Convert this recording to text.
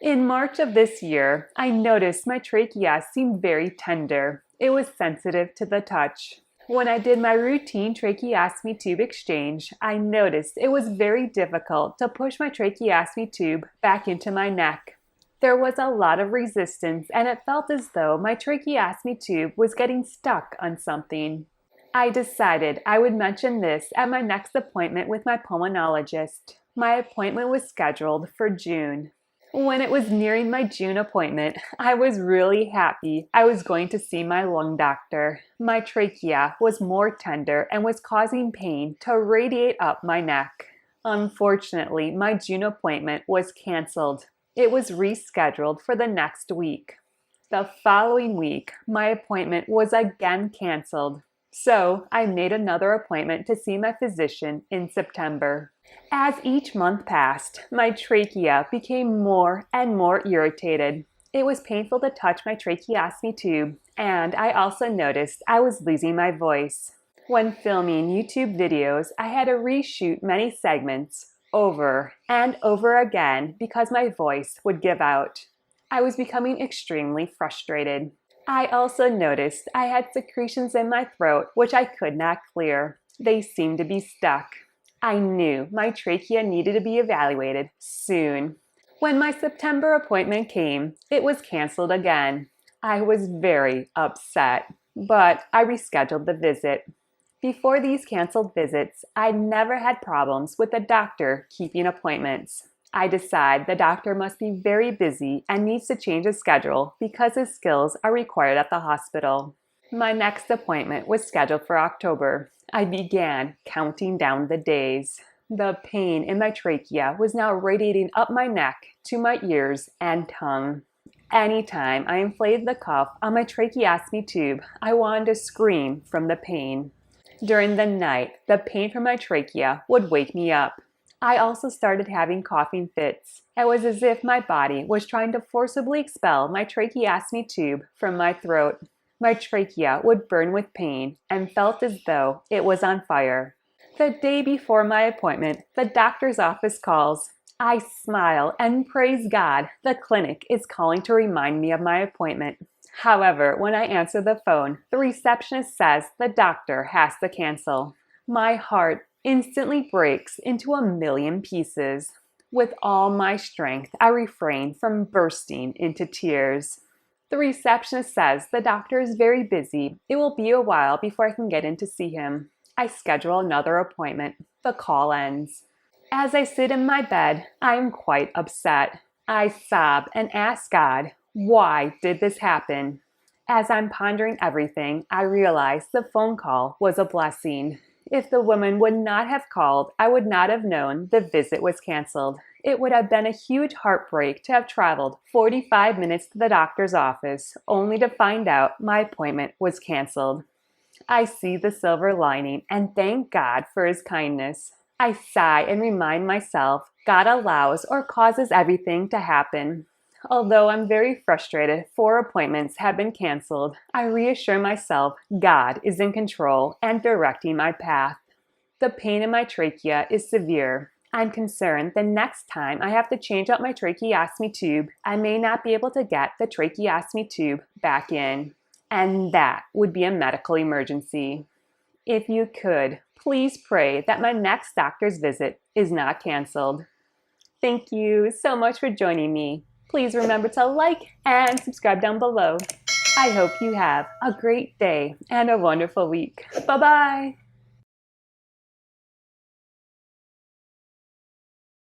In March of this year, I noticed my trachea seemed very tender. It was sensitive to the touch. When I did my routine tracheostomy tube exchange, I noticed it was very difficult to push my tracheostomy tube back into my neck. There was a lot of resistance, and it felt as though my tracheostomy tube was getting stuck on something. I decided I would mention this at my next appointment with my pulmonologist. My appointment was scheduled for June. When it was nearing my June appointment, I was really happy I was going to see my lung doctor. My trachea was more tender and was causing pain to radiate up my neck. Unfortunately, my June appointment was canceled. It was rescheduled for the next week. The following week, my appointment was again canceled. So I made another appointment to see my physician in September. As each month passed, my trachea became more and more irritated. It was painful to touch my tracheostomy tube, and I also noticed I was losing my voice. When filming YouTube videos, I had to reshoot many segments over and over again because my voice would give out. I was becoming extremely frustrated. I also noticed I had secretions in my throat which I could not clear. They seemed to be stuck. I knew my trachea needed to be evaluated soon. When my September appointment came, it was canceled again. I was very upset, but I rescheduled the visit. Before these canceled visits, I'd never had problems with the doctor keeping appointments. I decide the doctor must be very busy and needs to change his schedule because his skills are required at the hospital. My next appointment was scheduled for October. I began counting down the days. The pain in my trachea was now radiating up my neck to my ears and tongue. Anytime I inflated the cuff on my tracheostomy tube, I wanted to scream from the pain. During the night, the pain from my trachea would wake me up. I also started having coughing fits. It was as if my body was trying to forcibly expel my tracheostomy tube from my throat. My trachea would burn with pain and felt as though it was on fire. The day before my appointment, the doctor's office calls. I smile and praise God the clinic is calling to remind me of my appointment. However, when I answer the phone, the receptionist says the doctor has to cancel. My heart instantly breaks into a million pieces. With all my strength, I refrain from bursting into tears. The receptionist says the doctor is very busy. It will be a while before I can get in to see him. I schedule another appointment. The call ends. As I sit in my bed, I am quite upset. I sob and ask God, why did this happen? As I'm pondering everything, I realize the phone call was a blessing. If the woman would not have called, I would not have known the visit was canceled. It would have been a huge heartbreak to have traveled 45 minutes to the doctor's office, only to find out my appointment was canceled. I see the silver lining and thank God for His kindness. I sigh and remind myself God allows or causes everything to happen. Although I'm very frustrated, 4 appointments have been canceled, I reassure myself God is in control and directing my path. The pain in my trachea is severe. I'm concerned the next time I have to change out my tracheostomy tube, I may not be able to get the tracheostomy tube back in. And that would be a medical emergency. If you could, please pray that my next doctor's visit is not canceled. Thank you so much for joining me. Please remember to like and subscribe down below. I hope you have a great day and a wonderful week. Bye-bye.